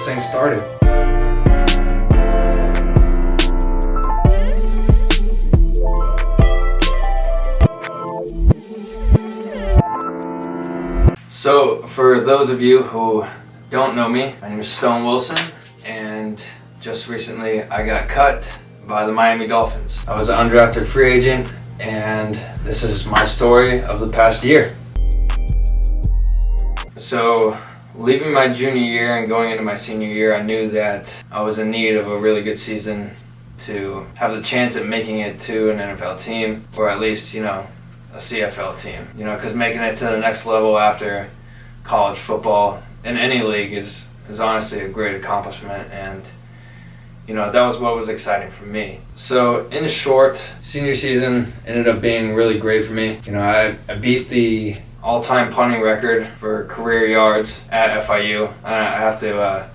this thing started. So, for those of you who don't know me, my name is Stone Wilson, and just recently I got cut by the Miami Dolphins. I was an undrafted free agent, and this is my story of the past year. So, leaving my junior year and going into my senior year, I knew that I was in need of a really good season to have the chance at making it to an NFL team, or at least, a CFL team. Because making it to the next level after college football in any league is honestly a great accomplishment, and that was what was exciting for me. So in short, senior season ended up being really great for me. I beat the all-time punting record for career yards at FIU. I have to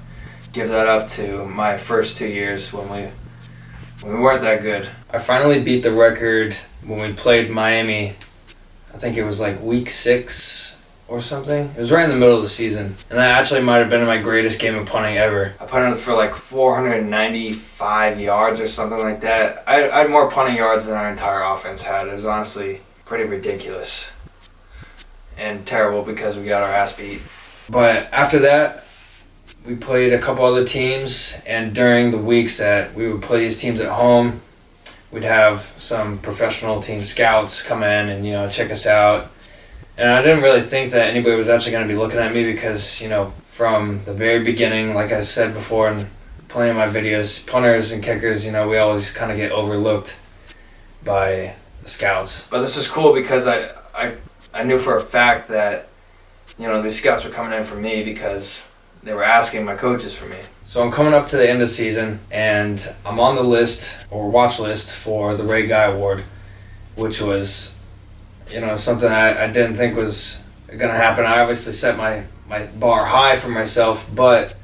give that up to my first 2 years when we weren't that good. I finally beat the record when we played Miami. I think it was like week 6 or something. It was right in the middle of the season. And that actually might have been my greatest game of punting ever. I punted for like 495 yards or something like that. I had more punting yards than our entire offense had. It was honestly pretty ridiculous and terrible because we got our ass beat. But after that, we played a couple other teams, and during the weeks that we would play these teams at home, we'd have some professional team scouts come in and, check us out. And I didn't really think that anybody was actually going to be looking at me because, from the very beginning, like I said before in plenty of my videos, punters and kickers, we always kind of get overlooked by the scouts. But this was cool because I knew for a fact that, these scouts were coming in for me because they were asking my coaches for me. So I'm coming up to the end of the season, and I'm on the list, or watch list, for the Ray Guy Award, which was, something I didn't think was going to happen. I obviously set my bar high for myself, but,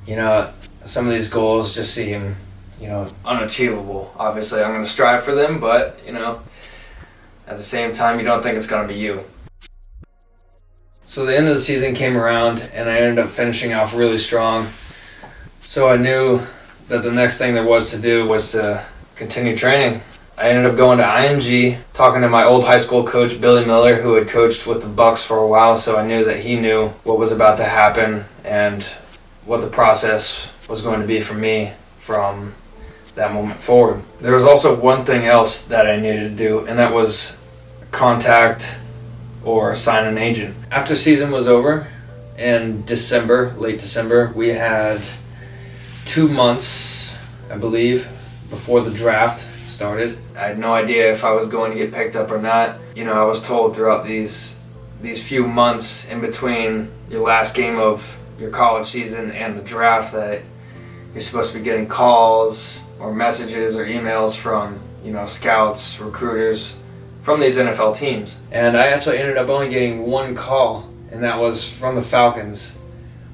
some of these goals just seem, unachievable. Obviously, I'm going to strive for them, but, at the same time, you don't think it's going to be you. So the end of the season came around, and I ended up finishing off really strong. So I knew that the next thing there was to do was to continue training. I ended up going to IMG, talking to my old high school coach, Billy Miller, who had coached with the Bucks for a while, so I knew that he knew what was about to happen and what the process was going to be for me from that moment forward. There was also one thing else that I needed to do, and that was contact or sign an agent. After season was over, in December, late December, we had 2 months, I believe, before the draft started. I had no idea if I was going to get picked up or not. I was told throughout these few months in between your last game of your college season and the draft that you're supposed to be getting calls or messages or emails from, scouts, recruiters from these NFL teams. And I actually ended up only getting one call, and that was from the Falcons,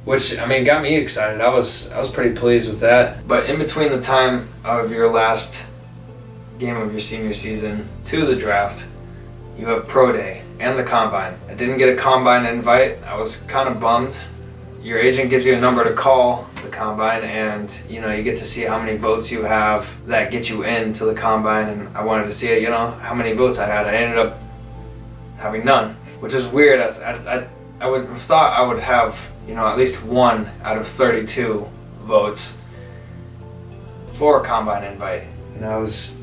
which, got me excited. I was pretty pleased with that. But in between the time of your last game of your senior season to the draft, you have pro day and the combine. I didn't get a combine invite. I was kind of bummed. Your agent gives you a number to call the combine, and you get to see how many votes you have that get you into the combine, and I wanted to see how many votes I had. I ended up having none, which is weird. I would have thought I would have at least 1 out of 32 votes for a combine invite. I was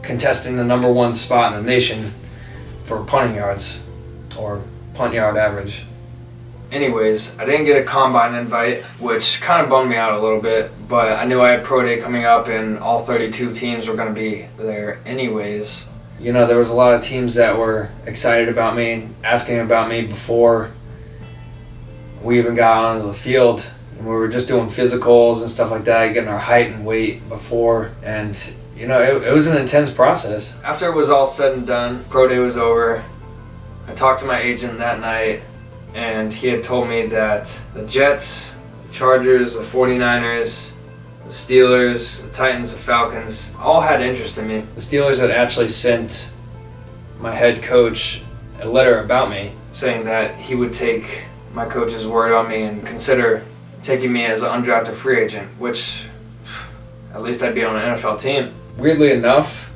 contesting the number 1 spot in the nation for punting yards, or punt yard average. Anyways, I didn't get a combine invite, which kind of bummed me out a little bit, but I knew I had pro day coming up and all 32 teams were going to be there anyways. There was a lot of teams that were excited about me, asking about me before we even got onto the field. And we were just doing physicals and stuff like that, getting our height and weight before, and it was an intense process. After it was all said and done, pro day was over, I talked to my agent that night, and he had told me that the Jets, the Chargers, the 49ers, the Steelers, the Titans, the Falcons all had interest in me. The Steelers had actually sent my head coach a letter about me saying that he would take my coach's word on me and consider taking me as an undrafted free agent, which at least I'd be on an NFL team. Weirdly enough,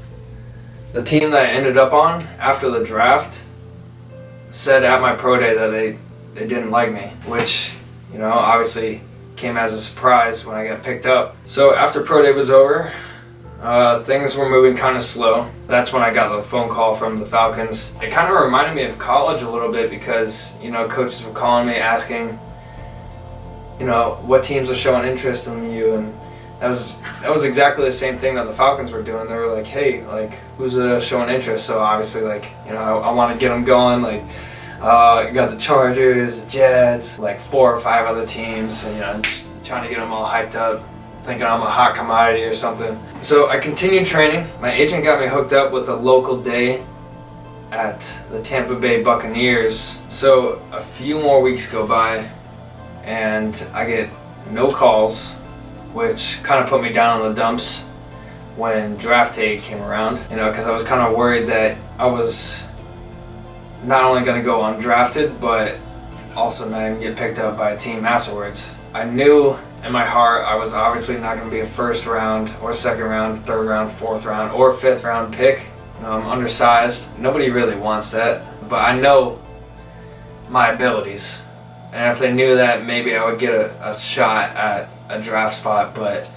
the team that I ended up on after the draft said at my pro day that they didn't like me, which, obviously came as a surprise when I got picked up. So after pro day was over, things were moving kind of slow. That's when I got the phone call from the Falcons. It kind of reminded me of college a little bit because, coaches were calling me asking, what teams are showing interest in you, and that was exactly the same thing that the Falcons were doing. They were like, hey, who's showing interest? So obviously, I want to get them going. You got the Chargers, the Jets, 4 or 5 other teams, and trying to get them all hyped up, thinking I'm a hot commodity or something. So I continued training. My agent got me hooked up with a local day at the Tampa Bay Buccaneers. So a few more weeks go by, and I get no calls, which kind of put me down in the dumps when draft day came around, because I was kind of worried that I was not only going to go undrafted, but also not even get picked up by a team afterwards. I knew in my heart I was obviously not going to be a first round or second round, third round, fourth round, or fifth round pick. I'm undersized. Nobody really wants that, but I know my abilities. And if they knew that, maybe I would get a shot at a draft spot. But,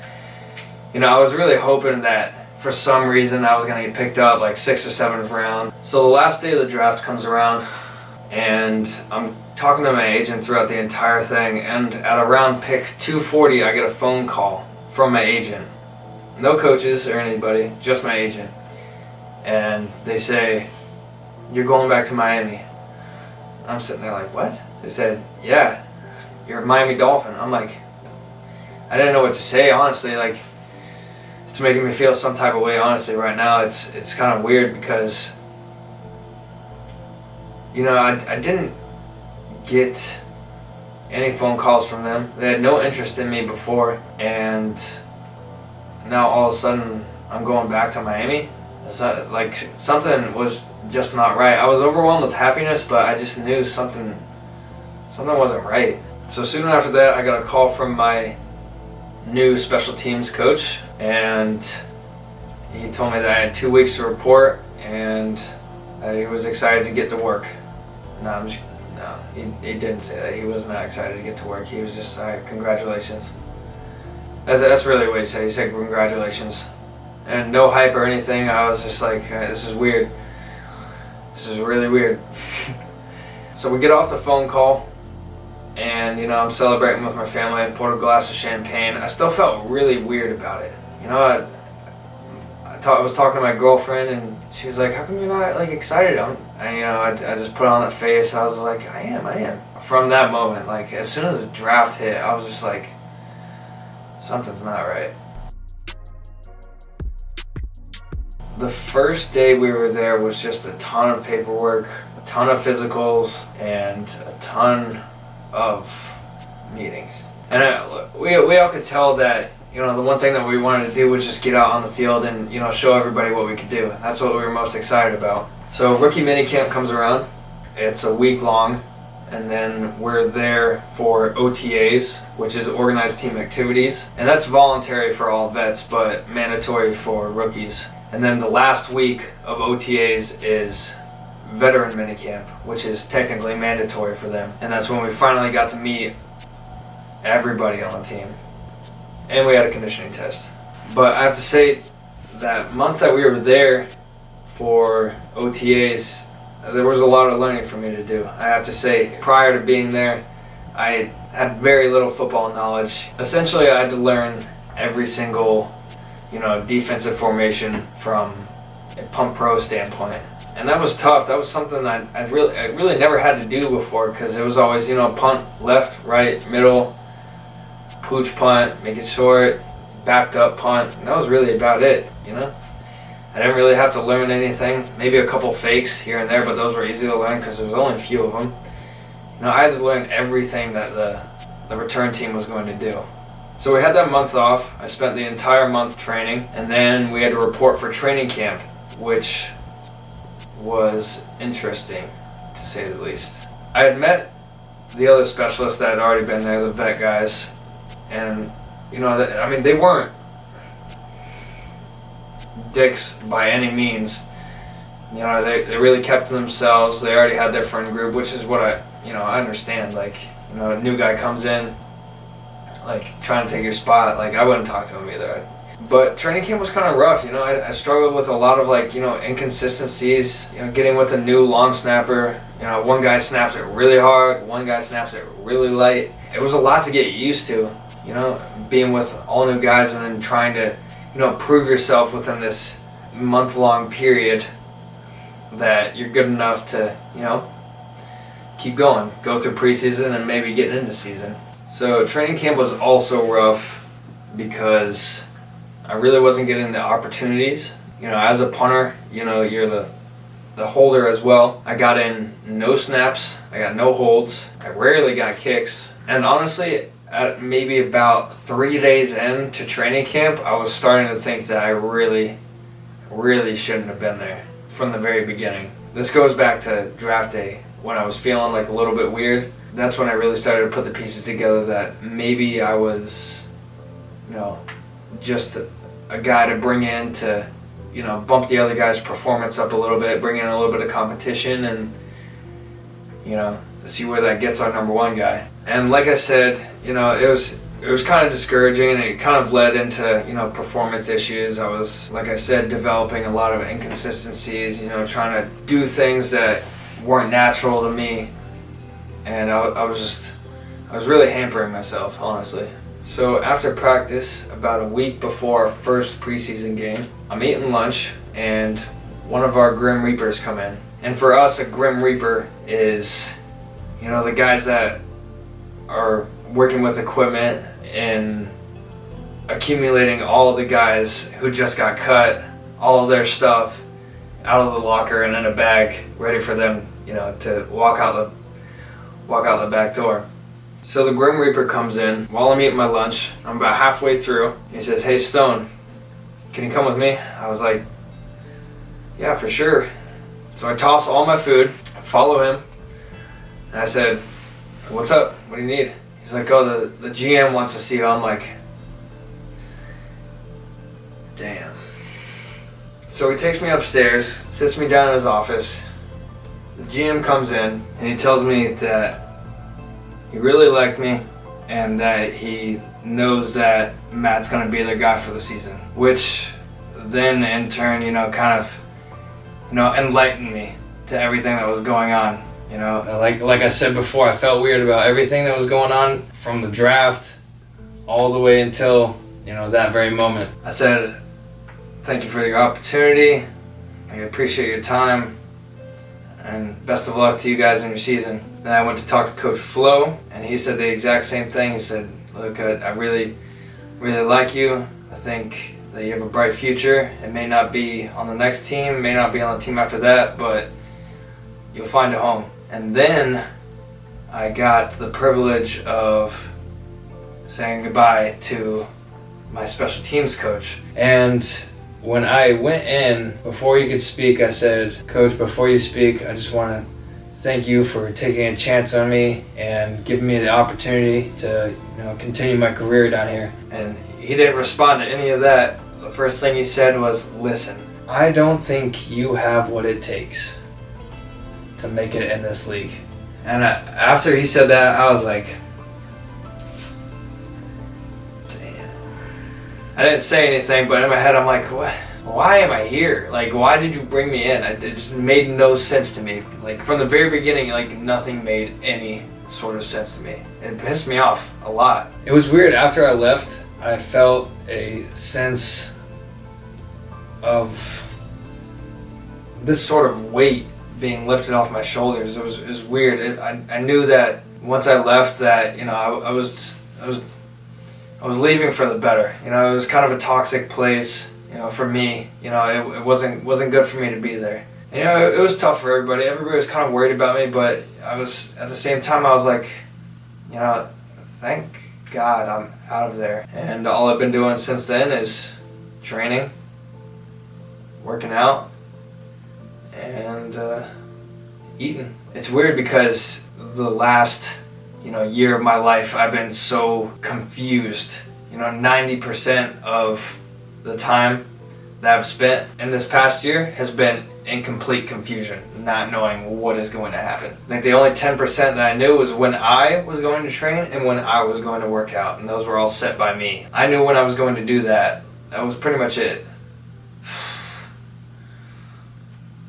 I was really hoping that for some reason I was going to get picked up 6th or 7th round. So the last day of the draft comes around, and I'm talking to my agent throughout the entire thing. And at around pick 240, I get a phone call from my agent. No coaches or anybody, just my agent. And they say, "You're going back to Miami." I'm sitting there like, what? They said, "Yeah, you're a Miami Dolphin." I'm like, I didn't know what to say, honestly. It's making me feel some type of way, honestly, right now. It's kind of weird because, I didn't get any phone calls from them. They had no interest in me before, and now all of a sudden I'm going back to Miami. It's something was just not right. I was overwhelmed with happiness, but I just knew something wasn't right. So soon after that, I got a call from my new special teams coach, and he told me that I had 2 weeks to report and that he was excited to get to work. No, he didn't say that. He was not excited to get to work. He was just, congratulations. That's really what he said. He said congratulations. And no hype or anything. I was just like, this is weird. This is really weird. So we get off the phone call, and I'm celebrating with my family. I poured a glass of champagne. I still felt really weird about it. I was talking to my girlfriend, and she was like, "How come you're not excited?" I just put on that face. I was like, I am. From that moment, as soon as the draft hit, I was just like, something's not right. The first day we were there was just a ton of paperwork, a ton of physicals, and a ton of meetings. And we all could tell that, the one thing that we wanted to do was just get out on the field and, show everybody what we could do. That's what we were most excited about. So rookie minicamp comes around. It's a week long, and then we're there for OTAs, which is organized team activities. And that's voluntary for all vets, but mandatory for rookies. And then the last week of OTAs is veteran minicamp, which is technically mandatory for them. And that's when we finally got to meet everybody on the team. And we had a conditioning test. But I have to say, that month that we were there for OTAs, there was a lot of learning for me to do. I have to say, prior to being there, I had very little football knowledge. Essentially, I had to learn every single defensive formation from a pump pro standpoint. And that was tough. That was something I really never had to do before, because it was always, punt, left, right, middle, pooch punt, make it short, backed up punt. And that was really about it, I didn't really have to learn anything. Maybe a couple fakes here and there, but those were easy to learn because there was only a few of them. I had to learn everything that the return team was going to do. So we had that month off. I spent the entire month training, and then we had to report for training camp, which was interesting, to say the least. I had met the other specialists that had already been there, the vet guys, And, they weren't dicks by any means. They really kept to themselves. They already had their friend group, which is what I understand. Like, a new guy comes in, like, trying to take your spot. Like, I wouldn't talk to him either. But training camp was kind of rough. I struggled with a lot of, like, inconsistencies. Getting with a new long snapper. One guy snaps it really hard. One guy snaps it really light. It was a lot to get used to. Being with all new guys and then trying to, prove yourself within this month-long period that you're good enough to, keep going. Go through preseason and maybe get into season. So training camp was also rough because I really wasn't getting the opportunities. As a punter, you're the holder as well. I got in no snaps. I got no holds. I rarely got kicks. And honestly, at maybe about 3 days into training camp, I was starting to think that I really, really shouldn't have been there from the very beginning. This goes back to draft day when I was feeling like a little bit weird. That's when I really started to put the pieces together that maybe I was, just a guy to bring in to, bump the other guy's performance up a little bit, bring in a little bit of competition and, see where that gets our number one guy. And like I said, it was kind of discouraging, and it kind of led into, performance issues. I was, like I said, developing a lot of inconsistencies, trying to do things that weren't natural to me. And I was really hampering myself, honestly. So after practice, about a week before our first preseason game, I'm eating lunch and one of our Grim Reapers come in. And for us, a Grim Reaper is, the guys that are working with equipment and accumulating all of the guys who just got cut, all of their stuff out of the locker and in a bag, ready for them, to walk out the back door. So the Grim Reaper comes in while I'm eating my lunch. I'm about halfway through. He says, "Hey Stone, can you come with me?" I was like, "Yeah, for sure." So I toss all my food, follow him, and I said, "What's up? What do you need?" He's like, "Oh, the GM wants to see you." I'm like, damn. So he takes me upstairs, sits me down in his office. The GM comes in and he tells me that he really liked me and that he knows that Matt's going to be their guy for the season. Which then in turn, kind of, enlightened me to everything that was going on. Like I said before, I felt weird about everything that was going on from the draft all the way until, that very moment. I said, "Thank you for your opportunity. I appreciate your time. And best of luck to you guys in your season." Then I went to talk to Coach Flo, and he said the exact same thing. He said, "Look, I really, really like you. I think that you have a bright future. It may not be on the next team, may not be on the team after that, but you'll find a home." And then I got the privilege of saying goodbye to my special teams coach. And when I went in, before he could speak, I said, "Coach, before you speak, I just want to thank you for taking a chance on me and giving me the opportunity to, continue my career down here." And he didn't respond to any of that. The first thing he said was, "Listen, I don't think you have what it takes to make it in this league." And after he said that, I was like, damn. I didn't say anything, but in my head I'm like, what? Why am I here? Like, why did you bring me in? It just made no sense to me. Like, from the very beginning, like, nothing made any sort of sense to me. It pissed me off a lot. It was weird. After I left, I felt a sense of this sort of weight being lifted off my shoulders. It was weird. I knew that once I left that, I was leaving for the better. It was kind of a toxic place, for me. It wasn't good for me to be there. And, it was tough for everybody. Everybody was kind of worried about me, but I was, at the same time, I was like, thank God I'm out of there. And all I've been doing since then is training, working out, and eating. It's weird because the last, year of my life, I've been so confused. 90% of the time that I've spent in this past year has been in complete confusion, not knowing what is going to happen. I think the only 10% that I knew was when I was going to train and when I was going to work out, and those were all set by me. I knew when I was going to do that. That was pretty much it.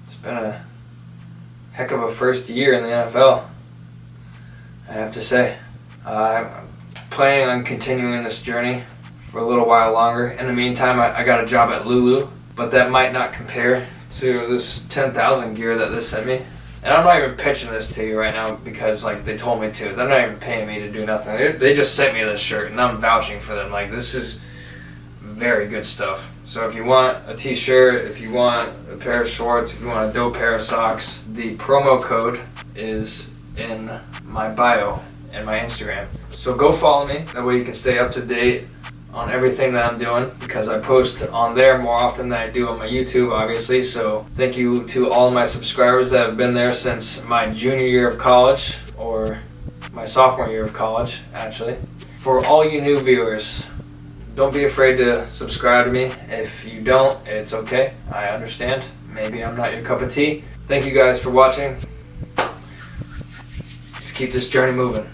It's been a heck of a first year in the NFL, I have to say. I'm planning on continuing this journey for a little while longer. In the meantime, I got a job at Lulu, but that might not compare to this 10,000 gear that they sent me. And I'm not even pitching this to you right now because they told me to. They're not even paying me to do nothing. They just sent me this shirt and I'm vouching for them. This is very good stuff. So if you want a t-shirt, if you want a pair of shorts, if you want a dope pair of socks, the promo code is in my bio and my Instagram. So go follow me. That way you can stay up to date on everything that I'm doing, because I post on there more often than I do on my YouTube, obviously. So thank you to all of my subscribers that have been there since my junior year of college, or my sophomore year of college, actually. For all you new viewers, don't be afraid to subscribe to me. If you don't, it's okay. I understand. Maybe I'm not your cup of tea. Thank you guys for watching. Let's keep this journey moving.